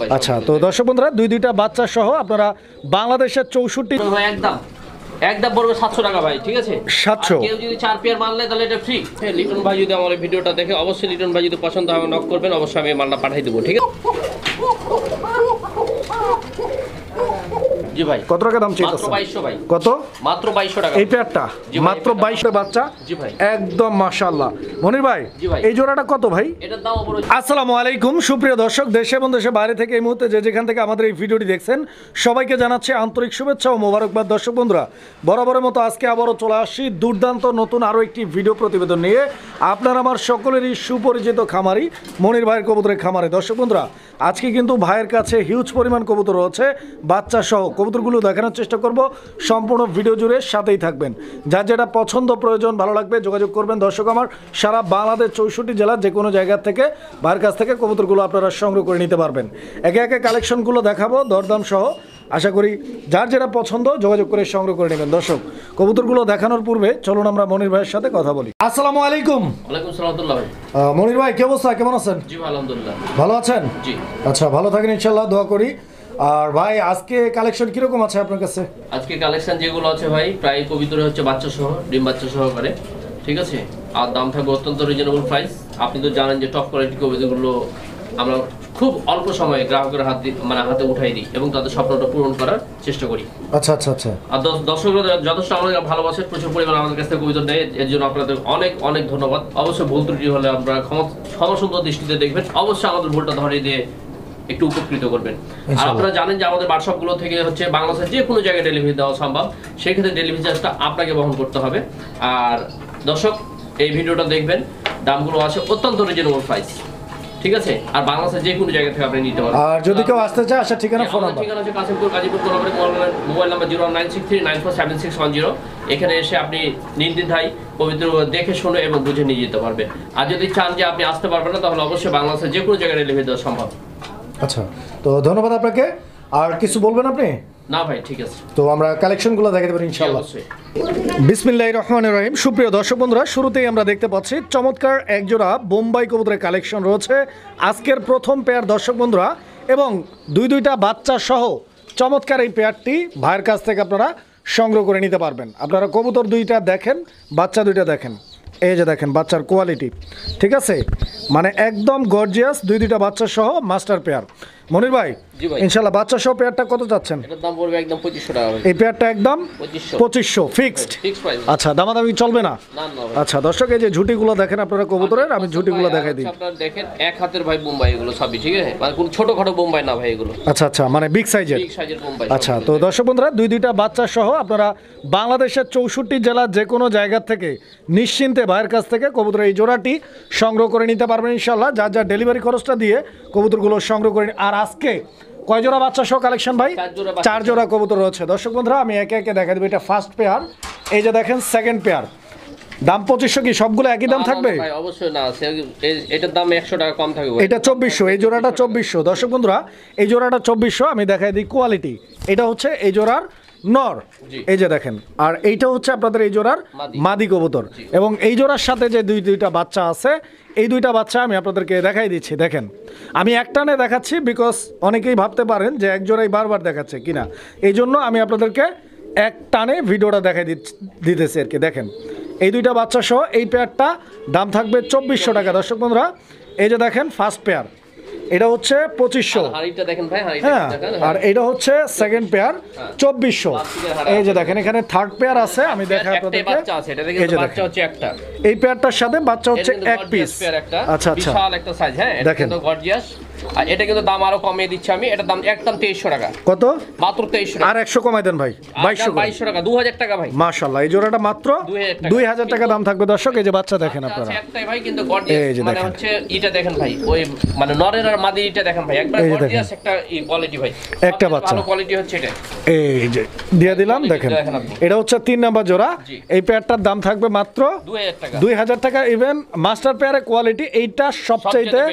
ভাই। আচ্ছা, তো দর্শক বন্ধুরা দুইটা বাচ্চা সহ আপনারা বাংলাদেশের 64 ভাই একদম পড়বে 700 টাকা ভাই, ঠিক আছে? 700। কেউ যদি 4 পেয়ার মাল নেয় তাহলে এটা ফ্রি। লিটন ভাই যদি আমার ভিডিওটা দেখে অবশ্যই লিটন ভাই যদি পছন্দ হয় নক করবেন, অবশ্যই আমি মালটা পাঠিয়ে দেবো, ঠিক আছে? জি ভাই। কত টাকা দাম চাইতেছেন? মাত্র 2200 ভাই। কত? মাত্র 2200 টাকা। এই পেয়ারটা মাত্র 2200 বাচ্চা। জি ভাই। একদম মাশাআল্লাহ। মনির ভাই, জি ভাই। এই জোড়াটা কত ভাই? এটার দাম বড়। আসসালামু আলাইকুম সুপ্রিয় দর্শক, দেশে এবং দেশের বাইরে থেকে এই মুহূর্তে যে যেখান থেকে আমাদের এই ভিডিওটি দেখছেন সবাইকে জানাচ্ছি আন্তরিক শুভেচ্ছা ও মোবারকবাদ। দর্শক বন্ধুরা, বরাবরের মতো আজকে আবারও চলে আসছি দুর্দান্ত নতুন আরও একটি ভিডিও প্রতিবেদন নিয়ে আপনার আমার সকলেরই সুপরিচিত খামারি মনির ভাইয়ের কবুতরের খামারে। দর্শক বন্ধুরা, আজকে কিন্তু ভাইয়ের কাছে হিউজ পরিমাণ কবুতর রয়েছে বাচ্চা সহ। কবুতরগুলো দেখানোর চেষ্টা করব, সম্পূর্ণ ভিডিও জুড়ে সাথেই থাকবেন। যার যেটা পছন্দ প্রয়োজন ভালো লাগবে যোগাযোগ করবেন। দর্শক আমার, সারা বাংলাদেশ 64 জেলার যে কোনো জায়গা থেকে ভাইয়ের কাছ থেকে কবুতরগুলো আপনারা সংগ্রহ করে নিতে পারবেন। একে একে কালেকশনগুলো দেখাবো দরদাম সহ। আশা করি যার যেটা পছন্দ যোগাযোগ করে সংগ্রহ করে নেবেন। দর্শক, কবুতরগুলো দেখানোর পূর্বে চলুন আমরা মনির ভাইয়ের সাথে কথা বলি। আসসালামু আলাইকুম। ওয়ালাইকুম আসসালাম ভাই। মনির ভাই, কি অবস্থা, কেমন আছেন? জি আলহামদুলিল্লাহ। ভালো আছেন? জি। আচ্ছা, ভালো থাকেন ইনশাআল্লাহ, দোয়া করি। আর ভাই, আজকে কালেকশন কিরকম আছে আপনার কাছে? আজকে কালেকশন যেগুলো আছে ভাই, প্রায় কবিতরে হচ্ছে বাচ্চা সহ, ডিম বাচ্চা সহকারে, ঠিক আছে? আর দাম থাকবে অত্যন্ত রিজনেবল প্রাইস। আপনি তো জানেন যে টপ কোয়ালিটি কবিতাগুলো আমরা খুব অল্প সময়ে গ্রাহকের হাতে উঠাই দিই এবং তাদের স্বপ্নটা পূরণ করার চেষ্টা করি। আচ্ছা আচ্ছা আচ্ছা। আর দর্শকরা যথেষ্ট আমাদের ভালোবাসে, প্রচুর পরিমাণ আমাদের কাছে কবিতা নেয়, এর জন্য আপনাদের অনেক অনেক ধন্যবাদ। অবশ্যই ভুল ত্রুটি হলে আপনারা ক্ষমা সুন্দর দৃষ্টিতে দেখবেন, অবশ্যই আমাদের ভুলটা ধরিয়ে দিয়ে একটু উপকৃত করবেন। আর আপনারা জানেন যে আমাদের হোয়াটসঅ্যাপগুলো থেকে হচ্ছে বাংলাদেশের যে কোনো জায়গায় ডেলিভারি দেওয়া সম্ভব, সেই ক্ষেত্রে ডেলিভারি চার্জটা আপনাকে বহন করতে হবে। আর দর্শক, এই ভিডিওটা দেখবেন, দামগুলো আছে অত্যন্ত রিজনেবল প্রাইস, ঠিক আছে? আর বাংলাদেশের যে কোনো জায়গা থেকে আপনি নিতে পারবেন। আর যদি কেউ আসতে চায়, আচ্ছা ঠিকানা ফোন নাম্বার? ঠিকানা হচ্ছে কাশিমপুর গাজীপুর কোলাবাড়ী, মোবাইল নাম্বার 09639476110। এখানে এসে আপনি নির্দ্বিধায় পবিত্র দেখে শুনে এবং বুঝে নিয়ে যেতে পারবেন। আর যদি চান যে আপনি আসতে পারবেন না, তাহলে অবশ্যই বাংলাদেশের যে কোনো জায়গায় ডেলিভারি দেওয়া সম্ভব। আচ্ছা, তো ধন্যবাদ আপনাকে। আর কিছু বলবেন আপনি? না ভাই, ঠিক আছে। তো আমরা কালেকশনগুলো দেখাতে পারি ইনশাআল্লাহ। অবশ্যই। বিসমিল্লাহির রহমানির রহিম। সুপ্রিয় দর্শক বন্ধুরা, শুরুতেই আমরা দেখতে পাচ্ছি চমৎকার একজোড়া বোম্বাই কবুতরের কালেকশন রয়েছে আজকের প্রথম পেয়ার। দর্শক বন্ধুরা, এবং দুইটা বাচ্চা সহ চমৎকার এই পেয়ারটি ভাইয়ের কাছ থেকে আপনারা সংগ্রহ করে নিতে পারবেন। আপনারা কবুতর দুইটা দেখেন, বাচ্চা দুইটা দেখেন। এই যে দেখেন বাচ্চার কোয়ালিটি, ঠিক আছে? মানে একদম গর্জিয়াস দুইটা বাচ্চা সহ মাস্টার পেয়ার। মনির ভাই, ইনশাআল্লাহ বাচ্চা সহ পেয়ারটা কত চাচ্ছেন? এটার দাম পড়বে একদম 2500 টাকা। এই পেয়ারটা একদম 2500 ফিক্সড। আচ্ছা, দামাদামি চলবে না? আচ্ছা দর্শক, এই যে ঝুটিগুলো দেখেন আপনারা কবুতরের, আমি ঝুটিগুলো দেখাই দিই। আপনারা দেখেন এক হাতের ভাই বোম্বাই এগুলো সবই, ঠিক আছে? মানে কোন ছোটখাটো বোম্বাই না ভাই এগুলো। আচ্ছা আচ্ছা, মানে বিগ সাইজের বোম্বাই। আচ্ছা, তো দর্শক বন্ধুরা, দুইটা বাচ্চা সহ আপনারা বাংলাদেশের 64 জেলার যে কোনো জায়গা থেকে নিশ্চিন্তে ভাইয়ের কাছ থেকে কবুতর এই জোড়াটি সংগ্রহ করে নিতে পারবেন ইনশাআল্লাহ। যা ডেলিভারি খরচটা দিয়ে কবুতরগুলো সংগ্রহ করে। আর আজকে কয় জোড়া বাচ্চা সহ কালেকশন ভাই? 4 জোড়া কবুতর রয়েছে। দর্শক বন্ধুরা, আমি একে একে দেখা দেবো। এটা ফার্স্ট পেয়ার, এই যে দেখেন সেকেন্ড পেয়ার। দাম 2500 কি সবগুলো একই দাম থাকবে? ভাই অবশ্যই না, এটার দাম 100 টাকা কম থাকবে। এটা 2400, এই জোড়াটা 2400। দর্শক বন্ধুরা, এই জোড়াটা 2400। আমি দেখাই দিই কোয়ালিটি। এটা হচ্ছে এই জোড়ার নর, এই যে দেখেন। আর এইটা হচ্ছে আপনাদের এই জোড়ার মাদি কবুতর। এবং এই জোড়ার সাথে যে দুইটা বাচ্চা আছে, এই দুইটা বাচ্চা আমি আপনাদেরকে দেখাই দিচ্ছি। দেখেন, আমি একটানে দেখাচ্ছি বিকজ অনেকেই ভাবতে পারেন যে এক জোড়াই বারবার দেখাচ্ছে কিনা, এই জন্য আমি আপনাদেরকে এক টানে ভিডিওটা দেখাই দিতেছি আর কি। দেখেন, এই দুইটা বাচ্চা সহ এই পেয়ারটা দাম থাকবে 2400 টাকা। দর্শক বন্ধুরা, এই যে দেখেন ফার্স্ট পেয়ার, এটা হচ্ছে 2500। হ্যাঁ, আর এটা হচ্ছে সেকেন্ড পেয়ার 2400। এই যে দেখেন, এখানে থার্ড পেয়ার আছে, আমি দেখাই আপনাদেরকে। এই যে দেখেন, এই পেয়ারটার সাথে বাচ্চা হচ্ছে এক পিস। আচ্ছা আচ্ছা, বিশাল একটা সাইজ। হ্যাঁ, দেখেন গর্জিয়াস। আর এটা কিন্তু দাম আরো কমিয়ে দিচ্ছি আমি। এটার দাম একদম 2300 টাকা। কত? মাত্র 2300 টাকা। আর 100 কমাই দেন ভাই, 2200 টাকা। 2000 টাকা ভাই। মাশাআল্লাহ, এই জোড়াটা মাত্র 2000 টাকা দাম থাকবে। দর্শক, এই যে বাচ্চা দেখেন আপনারা, একটাই ভাই কিন্তু গর্জিয়াস। মানে হচ্ছে এটা দেখেন ভাই, ওই মানে নরের আর মাদির এটা দেখেন ভাই, একবার গর্জিয়াস একটা কোয়ালিটি ভাই। একটা বাচ্চা ভালো কোয়ালিটি হচ্ছে এটা। এই যে দিয়ে দিলাম, দেখেন এটা হচ্ছে 3 নাম্বার জোড়া। এই পেয়ারটার দাম থাকবে মাত্র 2000 টাকা। 2000 টাকা। ইভেন মাস্টার পেয়ারের কোয়ালিটি এইটা সবচেয়ে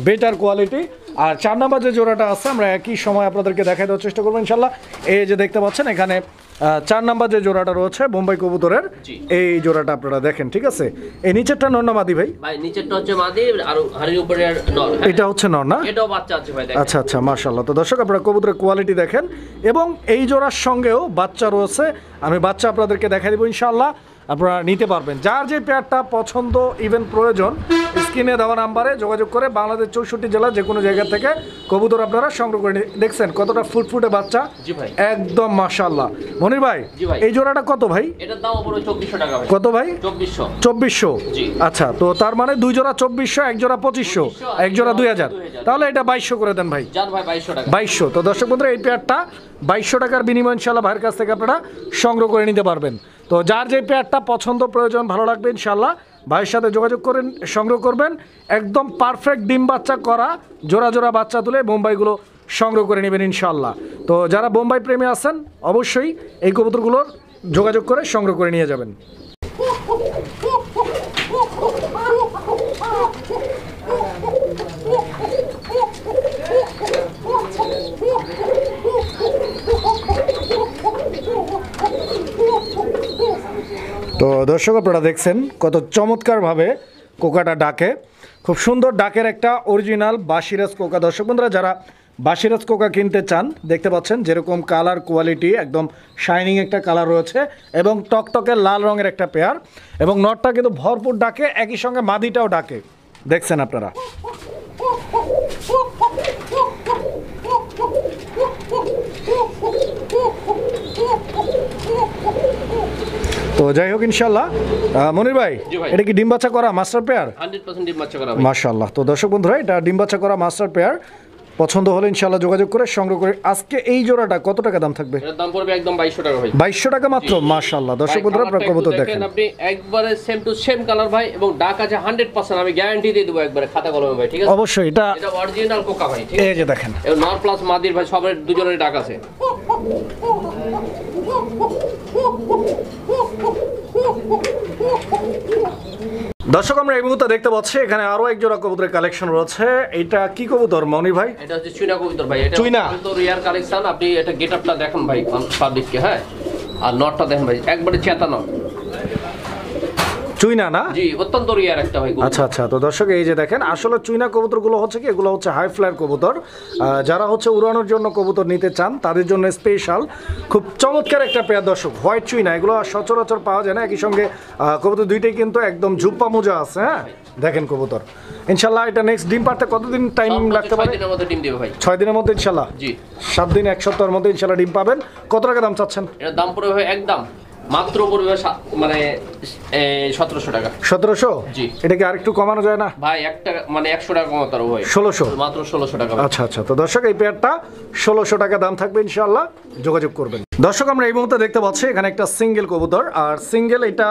বেটার কোয়ালিটি। আর 4 নাম্বার যে জোড়াটা আছে আমরা একই সময় আপনাদেরকে দেখাই দেওয়ার চেষ্টা করবো ইনশাল্লাহ। এই যে দেখতে পাচ্ছেন এখানে 4 নাম্বার যে জোড়াটা রয়েছে বোম্বাই কবুতরের, এই জোড়াটা আপনারা দেখেন, ঠিক আছে। এই নিচেরটা নর না মাদি ভাই? ভাই নিচেরটা হচ্ছে মাদি আর হাড়ির উপরে নর। এটা হচ্ছে নর না? এটাও বাচ্চা আছে ভাই, দেখেন। আচ্ছা আচ্ছা, মাশাআল্লাহ। তো দর্শক আপনারা কবুতরের কোয়ালিটি দেখেন, এবং এই জোড়ার সঙ্গেও বাচ্চা রয়েছে, আমি বাচ্চা আপনাদেরকে দেখাই দেবো ইনশাআল্লাহ, আপনারা নিতে পারবেন। যার যে পেয়ারটা পছন্দ ইভেন প্রয়োজন স্ক্রিনে দেওয়া নাম্বারে যোগাযোগ করে বাংলাদেশ 64 জেলা যে কোনো জায়গা থেকে কবুতর আপনারা সংগ্রহ করে দেখছেন কতটা ফুটফুটে বাচ্চা। জি ভাই, একদম মাশাআল্লাহ। মনির ভাই, জি ভাই, এই জোড়াটা কত ভাই? এটার দাম পুরো 2400 টাকা ভাই। কত ভাই? 2400। 2400? জি। আচ্ছা, তো তার মানে 2 জোড়া 2400, এক জোড়া 2500, এক জোড়া 2000, তাহলে এটা 2200 করে দেন ভাই। জান ভাই 2200 টাকা। 2200। তো দর্শক বন্ধুরা এই পেয়ারটা 2200 টাকার বিনিময়ে ইনশাআল্লাহ ভাইয়ের কাছ থেকে আপনারা সংগ্রহ করে নিতে পারবেন। তো যার যে পেয়ারটা পছন্দ প্রয়োজন ভালো লাগবে ইনশাআল্লাহ ভাইয়ের সাথে যোগাযোগ করেন, সংগ্রহ করবেন। একদম পারফেক্ট ডিম বাচ্চা করা জোড়া জোড়া বাচ্চা তুলে বোম্বাইগুলো সংগ্রহ করে নেবেন ইনশাআল্লাহ। তো যারা বোম্বাই প্রেমী আছেন অবশ্যই এই কবুতরগুলোর যোগাযোগ করে সংগ্রহ করে নিয়ে যাবেন। তো দর্শক আপনারা দেখছেন কত চমৎকারভাবে কোকাটা ডাকে, খুব সুন্দর ডাকের একটা অরিজিনাল বাসিরাজ কোকা। দর্শক বন্ধুরা যারা বাসিরাজ কোকা কিনতে চান দেখতে পাচ্ছেন যেরকম কালার কোয়ালিটি, একদম শাইনিং একটা কালার রয়েছে এবং টকটকে লাল রঙের একটা পেয়ার, এবং নটটা কিন্তু ভরপুর ডাকে, একই সঙ্গে মাদিটাও ডাকে, দেখছেন আপনারা। তো যাই হোক ইনশাআল্লাহ মনির ভাই, এটা কি ডিম বাচ্চা করা মাস্টার পেয়ার? 100% ডিম বাচ্চা করা ভাই। মাশাআল্লাহ। তো দর্শক বন্ধুরা এটা ডিম বাচ্চা করা মাস্টার পেয়ার, পছন্দ হলে ইনশাআল্লাহ যোগাযোগ করে সংগ্রহ করে। আজকে এই জোড়াটা কত টাকা দাম থাকবে? এর দাম পড়বে একদম 2200 টাকা ভাই। 2200 টাকা মাত্র? মাশাআল্লাহ। দর্শক বন্ধুরা আপনারা কবুতর দেখেন, আপনি একবারে সেম টু সেম কালার ভাই, এবং ডাক আছে 100%, আমি গ্যারান্টি দিয়ে দেব একবারে খাতা কলমে ভাই, ঠিক আছে? অবশ্যই এটা অরিজিনাল কোকা ভাই, ঠিক আছে? এই যে দেখেন, এই নর প্লাস মাদির ভাই সবার দুজনের ডাক আছে। দর্শক আমরা এই মুহূর্তে দেখতে পাচ্ছি এখানে আরো এক জোড়া কবুতরের কালেকশন রয়েছে। এটা কি কবুতর মনির ভাই? এটা হচ্ছে চুইনা কবুতর ভাই। এটা চুইনা তো রিয়ার কালেকশন। আপনি এটা গেটআপটা দেখুন ভাই পাবলিককে, হ্যাঁ, আর নটটা দেখেন ভাই, একবারে চেতানো চুইনা না? জি, অত্যন্ত রিয়ার একটা ভাই। আচ্ছা আচ্ছা। তো দর্শক এই যে দেখেন আসলে চুইনা কবুতরগুলো হচ্ছে কি, এগুলো হচ্ছে হাই ফ্লায়ার কবুতর। যারা হচ্ছে উড়ানোর জন্য কবুতর নিতে চান তাদের জন্য স্পেশাল খুব চমৎকার একটা পেয়ার দর্শক, হোয়াইট চুইনা। এগুলো সচরাচর পাওয়া যায় না। একই সঙ্গে কবুতর দুইটাই কিন্তু একদম ঝুপ্পা মোজা আছে। হ্যাঁ দেখেন কবুতর, ইনশাল্লাহ এটা নেক্সট ডিম পারতে কতদিন টাইম লাগতে পারে? 6 দিনের মধ্যে ডিম দেবে ভাই। 6 দিনের মধ্যে ইনশাল্লাহ? জি, 7 দিন 1 সপ্তাহের মধ্যে ইনশাল্লাহ ডিম পাবেন। কত টাকা দাম চাচ্ছেন? এর দাম পড়বে ভাই একদম মাত্র পড়বে মানে 1700 টাকা। 1700? জি। এটা কি আরেকটু কমানো যায় না ভাই? 1 টাকা মানে 100 টাকা কমাতে পারবো ভাই। 1600? মাত্র 1600 টাকা। আচ্ছা আচ্ছা। তো দর্শক এই পেয়ারটা 1600 টাকা দাম থাকবে ইনশাআল্লাহ, যোগাযোগ করবেন। দর্শক আমরা এই মুহূর্তে দেখতে পাচ্ছি এখানে একটা সিঙ্গেল কবুতর, আর সিঙ্গেল এটা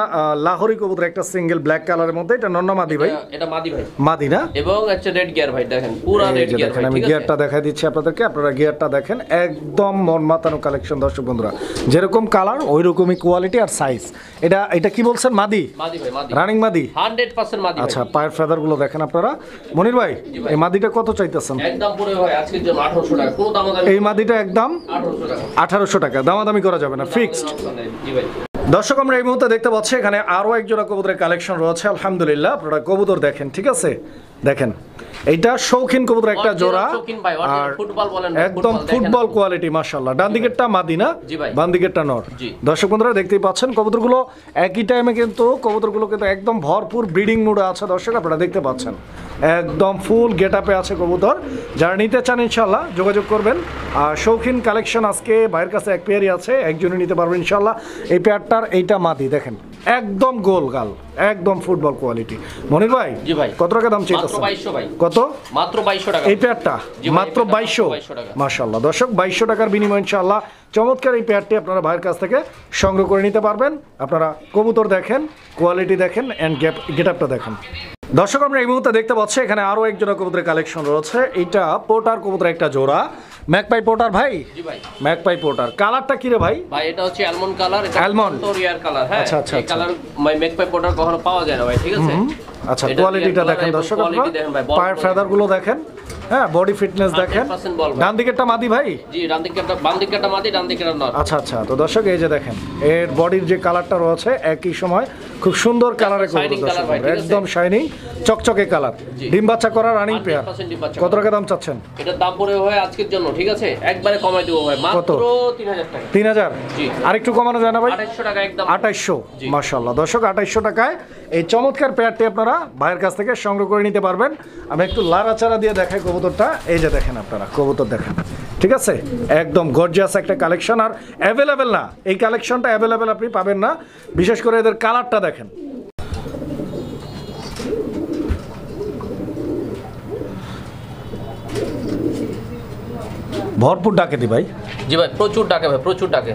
লাহোরি কবুতর, একটা সিঙ্গেল ব্ল্যাক কালারের মধ্যে। এটা নন্না মাদি ভাই? এটা মাদি ভাই। মাদি না? এবং একটা রেড গিয়ার ভাই, দেখেন পুরো রেড গিয়ার ভাই। আমি গিয়ারটা দেখাই দিচ্ছি আপনাদেরকে, আপনারা গিয়ারটা দেখেন, একদম মন মাতানো কালেকশন দর্শক বন্ধুরা, যেরকম কালার ওই রকমই কোয়ালিটি আর সাইজ। এটা কি বলছেন মাদি? মাদি ভাই, মাদি, রানিং মাদি 100% মাদি। আচ্ছা, পায়ের ফেদার গুলো দেখেন আপনারা। মনির ভাই এই মাদিটা কত চাইতেছেন? একদম পুরো ভাই আজকের জন্য 1800 টাকা, কোনো দামাদামি। এই মাদিটা একদম 1800 টাকা। 1800 টাকা, দামাদামি করা যাবে না, ফিক্সড। জি ভাই। দর্শক আমরা এই মুহূর্তে দেখতে পাচ্ছি এখানে আরো এক জোড়া কবুতরের কালেকশন রয়েছে। আলহামদুলিল্লাহ আপনারা কবুতর দেখেন, ঠিক আছে? দেখেন এইটা শৌখিন কবুতর একটা জোড়া, আর একদম ফুটবল কোয়ালিটি মাশাআল্লাহ। ডান দিকেরটা মাদি না, বাম দিকেরটা নর। দর্শক বন্ধুরা দেখতেই পাচ্ছেন কবুতরগুলো একই টাইমে কিন্তু কবুতরগুলো কিন্তু একদম ভরপুর ব্রিডিং মুডে আছে। দর্শক আপনারা দেখতে পাচ্ছেন একদম ফুল গেটআপে আছে কবুতর। যারা নিতে চান ইনশাআল্লাহ যোগাযোগ করবেন। আর শৌখিন কালেকশন আজকে ভাইয়ের কাছে এক পেয়ারই আছে, একজনই নিতে পারবেন ইনশাআল্লাহ। এই পেয়ারটার এইটা মাদি দেখেন, একদম গোল গাল, একদম ফুটবল কোয়ালিটি। মনির ভাই জি ভাই, কত টাকা দাম চাইতেছেন? মাত্র 2200 ভাই। কত? মাত্র 2200 টাকা এই পেয়ারটা? মাত্র 2200 টাকা। মাশাআল্লাহ দর্শক 2200 টাকার বিনিময়ে ইনশাআল্লাহ চমৎকার এই পেয়ারটি আপনারা ভাইয়ের কাছ থেকে সংগ্রহ করে নিতে পারবেন। আপনারা কবুতর দেখেন, কোয়ালিটি দেখেন, এন্ড গেটআপটা দেখেন। দর্শক আমরা এই মুহূর্তে দেখতে পাচ্ছি এখানে আরো এক জোড়া কবুতরের কালেকশন রয়েছে। এটা পোর্টার কবুতর একটা জোড়া, ম্যাকপাই পোর্টার ভাই? জি ভাই। ম্যাকপাই পোর্টার, কালারটা কি রে ভাই? ভাই এটা হচ্ছে অ্যালমন্ড কালার, এটা অ্যালমন্ড টোরিয়ার কালার। হ্যাঁ, আচ্ছা আচ্ছা। এই কালার ম্যাকপাই পোর্টার কখনো পাওয়া যায় না ভাই, ঠিক আছে? আচ্ছা, কোয়ালিটিটা দেখেন দর্শক, আপনারা পায়ের ফেদার গুলো দেখেন, হ্যাঁ বডি ফিটনেস দেখেন। 100% বল ভাই। ডান দিকেরটা মাদি ভাই? জি ডান দিকেরটা, বাম দিকেরটা মাদি, ডান দিকেরটা নর। আচ্ছা আচ্ছা, তো দর্শক এই যে দেখেন এর বডির যে কালারটা রয়েছে একই সময় খুব সুন্দর কালারে Shining color ভাই, ঠিক আছে? একদম শাইনিং চকচকে কালার। জি। ডিম বাচ্চা করা রানিং পেয়ার। 100% ডিম বাচ্চা কত করা। টাকা দাম চাচ্ছেন? এটার দাম পড়ে ভাই আজকের জন্য, ঠিক আছে, একবারে কমাই দেবো ভাই, মাত্র 3000 টাকা। 3000? জি। আরেকটু কমানো যায় না ভাই? 2800 টাকা একদম। 2800। জি। মাশাআল্লাহ দর্শক 2800 টাকায় এই চমৎকার পেয়ারটি আপনারা ভাইয়ের কাছ থেকে সংগ্রহ করে নিতে পারবেন। আমি একটু লাড়াচাড়া দিয়ে দেখাই কবুতরটা। এই যে দেখেন আপনারা কবুতর দেখেন, ঠিক আছে, একদম গর্জিয়াস একটা কালেকশন। আর অ্যাভেলেবেল না, এই কালেকশনটা অ্যাভেলেবেল আপনি পাবেন না, বিশেষ করে এদের কালারটা দেখেন। ভরপুর ডাকে দি ভাই। জি ভাই প্রচুর ডাকে ভাই, প্রচুর ডাকে।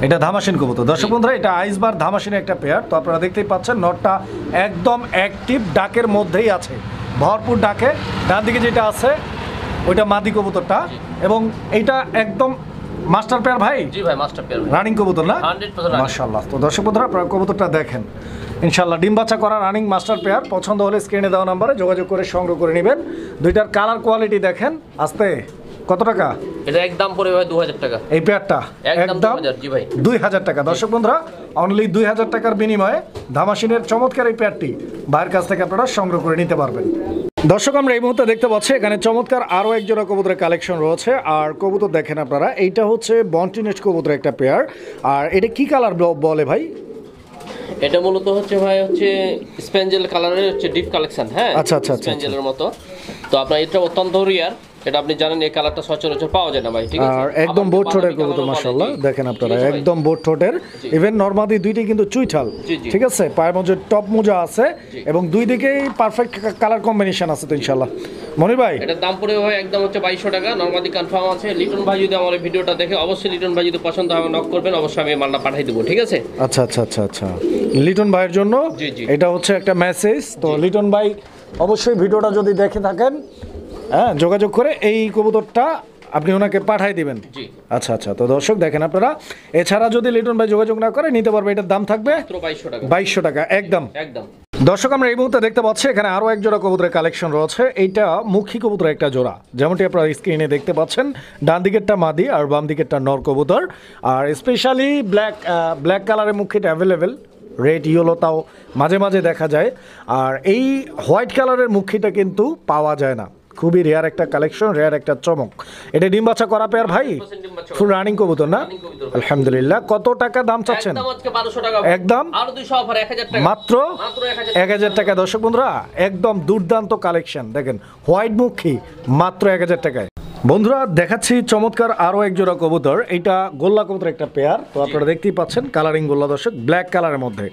এটা ধামাসিন কবুতর দর্শক বন্ধুরা, এটা আইসবার ধামাসিন একটা পেয়ার। তো আপনারা দেখতেই পাচ্ছেন নটটা একদম অ্যাক্টিভ ডাকের মধ্যেই আছে, ভরপুর ডাকে। ডান দিকে যেটা আছে ওইটা মাদি কবুতরটা, এবং এইটা একদম মাস্টার পেয়ার ভাই। জি ভাই মাস্টার পেয়ার, রানিং কবুতর না? 100% মাশাআল্লাহ। তো দর্শক বন্ধুরা আপনারা কবুতরটা দেখেন, ইনশাআল্লাহ ডিম বাচ্চা করা রানিং মাস্টার পেয়ার। পছন্দ হলে স্ক্রিনে দেওয়া নম্বরে যোগাযোগ করে সংগ্রহ করে নেবেন। দুইটার কালার কোয়ালিটি দেখেন। আস্তে কত টাকা? এটা একদম পড়ে ভাই 2000 টাকা এই পেয়ারটা একদম 2000। জি ভাই 2000 টাকা। দর্শক বন্ধুরা অনলি 2000 টাকার বিনিময়ে ধামাসিনের চমৎকার এই পেয়ারটি ভাইয়ের কাছ থেকে আপনারা সংগ্রহ করে নিতে পারবেন। দর্শক আমরা এই মুহূর্তে দেখতে পাচ্ছি এখানে চমৎকার আরও এক জোড়া কবুতরের কালেকশন রয়েছে। আর কবুতর দেখেন আপনারা, এইটা হচ্ছে বন্টিনেট কবুতরের একটা পেয়ার। আর এটা কি কালার বলে ভাই? এটা মূলত হচ্ছে ভাই হচ্ছে স্পেঞ্জেল কালারের হচ্ছে ডিপ কালেকশন। হ্যাঁ আচ্ছা, আচ্ছা, আচ্ছা। স্পেঞ্জেলের মতো। তো আপনার এটা অত্যন্ত রিয়ার, এটা আপনি জানেন এই কালারটা সচরাচর পাওয়া যায় না ভাই, ঠিক আছে? আর একদম বোট ঠোঁটের কবুতর মাশাআল্লাহ দেখেন আপনারা, একদম বোট ঠোঁটের। ইভেন নরমাদি দুইটাই কিন্তু চুইঠাল, ঠিক আছে, পায়ের মধ্যে টপ মোজা আছে এবং দুই দিকেই পারফেক্ট কালার কম্বিনেশন আছে। তো ইনশাআল্লাহ মনির ভাই এটার দাম পড়ে ভাই একদম হচ্ছে 2200 টাকা, নরমালি কনফার্ম আছে। লিটন ভাই যদি আমার এই ভিডিওটা দেখে, অবশ্যই লিটন ভাই যদি পছন্দ হয় নক করবেন, অবশ্যই আমি মালটা পাঠিয়ে দেবো, ঠিক আছে? আচ্ছা আচ্ছা আচ্ছা আচ্ছা, লিটন ভাইয়ের জন্য জি, জি। এটা হচ্ছে একটা মেসেজ। তো লিটন ভাই অবশ্যই ভিডিওটা যদি দেখে থাকেন, হ্যাঁ যোগাযোগ করে এই কবুতরটা আপনি ওনাকে পাঠিয়ে দিবেন। জি। আচ্ছা আচ্ছা, তো দর্শক দেখেন আপনারা, এছাড়া যদি লিটন ভাই যোগাযোগ না করে নিতে পারবে, এটার দাম থাকবে মাত্র 2200 টাকা। 2200 টাকা একদম। একদম। দর্শক আমরা এই মুহূর্তে দেখতে পাচ্ছি এখানে আরও এক জোড়া কবুতরের কালেকশন রয়েছে। এইটা মুখী কবুতরের একটা জোড়া, যেমনটি আপনারা স্ক্রিনে দেখতে পাচ্ছেন। ডান দিকেরটা মাদি আর বাম দিকেরটা নর কবুতর। আর স্পেশালি ব্ল্যাক কালারের মুখিটা অ্যাভেলেবেল, রেড ইয়েলো তাও মাঝে মাঝে দেখা যায়। আর এই হোয়াইট কালারের মুখিটা কিন্তু পাওয়া যায় না, খুবই রেয়ার একটা কালেকশন, রেয়ার একটা চমক। এটা ডিম বাচ্চা করা পেয়ার ভাই, ফুল রানিং কবুতর না? আলহামদুলিল্লাহ। কত টাকা দাম চাচ্ছেন? একদম আজকে 1200 টাকা একদম আর 200 অফার 1000 টাকা মাত্র 1000 টাকা। দর্শক বন্ধুরা একদম দুর্দান্ত কালেকশন দেখেন, হোয়াইট মুখী মাত্র 1000 টাকায়। বন্ধুরা দেখাচ্ছি চমৎকার আরও এক জোড়া কবুতর। এটা গোল্লা কবুতর একটা পেয়ার। তো আপনারা দেখতেই পাচ্ছেন কালারিং গোল্লা দর্শক, ব্ল্যাক কালারের মধ্যে।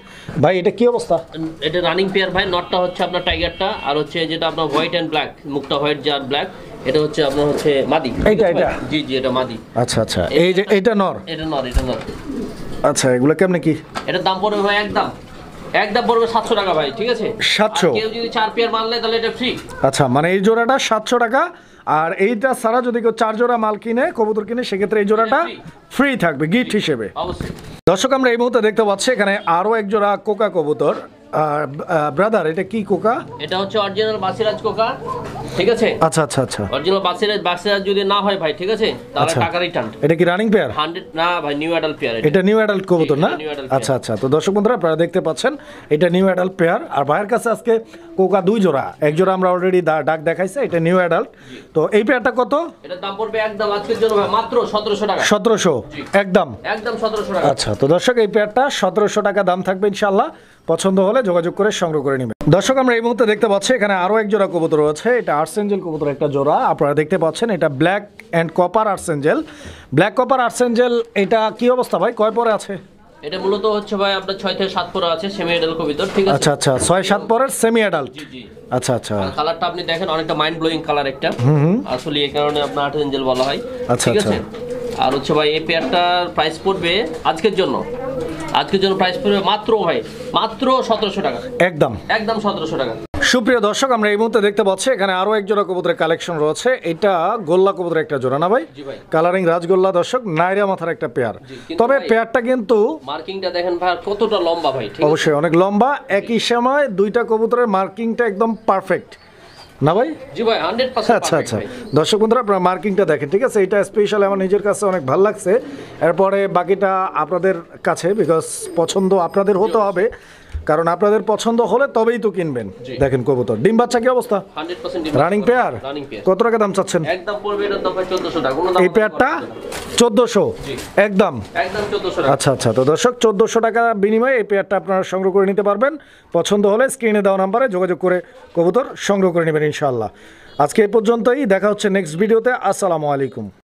ভাই এটা কি অবস্থা? এটা রানিং পেয়ার ভাই, নটটা হচ্ছে আপনার টাইগারটা, আর হচ্ছে যেটা আপনার হোয়াইট এন্ড ব্ল্যাক, মুখটা হোয়াইট যার ব্ল্যাক, এটা হচ্ছে আপনার হচ্ছে মাদি। এটা জি জি এটা মাদি। আচ্ছা আচ্ছা, এই যে এটা নর? এটা নর, এটা নর। আচ্ছা, এগুলো কেমনে কি? এটার দাম পড়বে ভাই একদম পড়বে 700 টাকা ভাই, ঠিক আছে? 700? কেউ যদি 4 পেয়ার মাল নেয় তাহলে এটা ফ্রি। আচ্ছা, মানে এই জোড়াটা 700 টাকা, আর এইটা ছাড়া যদি কেউ 4 জোড়া মাল কিনে, কবুতর কিনে, সেক্ষেত্রে এই জোড়াটা ফ্রি থাকবে গিফট হিসেবে। অবশ্যই। দর্শক আমরা এই মুহূর্তে দেখতে পাচ্ছি এখানে আরও এক জোড়া কোকা কবুতর। আর ব্রাদার এটা কি কোকা? এটা হচ্ছে অরিজিনাল বাসিরাজ কোকা, ঠিক আছে? আচ্ছা আচ্ছা আচ্ছা, অরিজিনাল বাসিরাজ যদি না হয় ভাই, ঠিক আছে, তাহলে টাকা রিটার্ন। এটা কি রানিং পেয়ার? 100 না ভাই, নিউ অ্যাডাল্ট পেয়ার। এটা নিউ অ্যাডাল্ট কবুতর না? New adult. আচ্ছা আচ্ছা, তো দর্শক বন্ধুরা আপনারা দেখতে পাচ্ছেন এটা নিউ অ্যাডাল্ট পেয়ার। আর ভাইয়ের কাছে আজকে কোকা 2 জোড়া, এক জোড়া আমরা অলরেডি ডাক দেখাইছে, এটা নিউ অ্যাডাল্ট। তো এই পেয়ারটা কত? এটার দাম পড়বে একদম আজকের জন্য ভাই মাত্র 1700 টাকা। 1700 একদম? একদম 1700 টাকা। আচ্ছা, তো দর্শক এই পেয়ারটা 1700 টাকা দাম থাকবে ইনশাআল্লাহ। পছন্দ হলে যোগাযোগ করে সংগ্রহ করে নেবেন। দর্শক আমরা এই মুহূর্তে দেখতে পাচ্ছি এখানে আরও এক জোড়া কবুতর রয়েছে। এটা আর্সেঞ্জেল কবুতর একটা জোড়া, আপনারা দেখতে পাচ্ছেন। এটা black and copper archangel, black copper archangel. এটা কি অবস্থা ভাই, কয় পরে আছে? এটা মূলত হচ্ছে ভাই আপনার 6 থেকে 7 পরে আছে, সেমি অ্যাডাল্ট কবুতর, ঠিক আছে? আচ্ছা আচ্ছা, 6-7 পরের সেমি অ্যাডাল্ট। জি জি। আচ্ছা আচ্ছা, কালারটা আপনি দেখেন, অনেকটা মাইন্ড ব্লোয়িং কালার একটা, আসলে এই কারণে আপনার আর্সেঞ্জেল বলা হয়, আচ্ছা, ঠিক আছে? আর হচ্ছে ভাই এই পেয়ারটার প্রাইস পড়বে আজকের জন্য প্রাইস পড়বে মাত্র ভাই মাত্র 1700 টাকা। একদম 1700 টাকা। সুপ্রিয় দর্শক আমরা এই মুহূর্তে দেখতে পাচ্ছি এখানে আরো এক জোড়া কবুতরের কালেকশন রয়েছে। এটা গোল্লা কবুতরের একটা জোড়া না ভাই? জি ভাই। কালারিং রাজগোল্লা দর্শক, নাইরা মাথার একটা পেয়ার। তবে পেয়ারটা কিন্তু মার্কিংটা দেখেন ভাই কতটা লম্বা ভাই, ঠিক আছে? অবশ্যই অনেক লম্বা, একই সময় দুইটা কবুতরের মার্কিংটা একদম পারফেক্ট। না ভাই? জি ভাই 100% আচ্ছা আচ্ছা দর্শক বন্ধুরা আপনারা মার্কিংটা দেখেন, ঠিক আছে? এটা স্পেশাল আমার নিজের কাছে অনেক ভালো লাগছে। এরপরে বাকিটা আপনাদের কাছে, বিকজ পছন্দ আপনাদের হতে হবে, কারণ আপনাদের পছন্দ হলে তবেই তো কিনবেন। দেখেন কবুতর ডিম বাচ্চা কি অবস্থা? 100% রানিং পেয়ার। কত টাকা দাম চাচ্ছেন? একদম পড়বে এটার দাম 1400 টাকা। কোনো দাম এই পেয়ারটা 1400 একদম। একদম 1400 টাকা। আচ্ছা আচ্ছা, তো দর্শক 1400 টাকা বিনিময়ে এই পেয়ারটা আপনারা সংগ্রহ করে নিতে পারবেন। পছন্দ হলে স্ক্রিনে দেওয়া নাম্বারে যোগাযোগ করে কবুতর সংগ্রহ করে নেবেন ইনশাআল্লাহ। আজকে এই পর্যন্তই, দেখা হচ্ছে নেক্সট ভিডিওতে। আসসালামু আলাইকুম।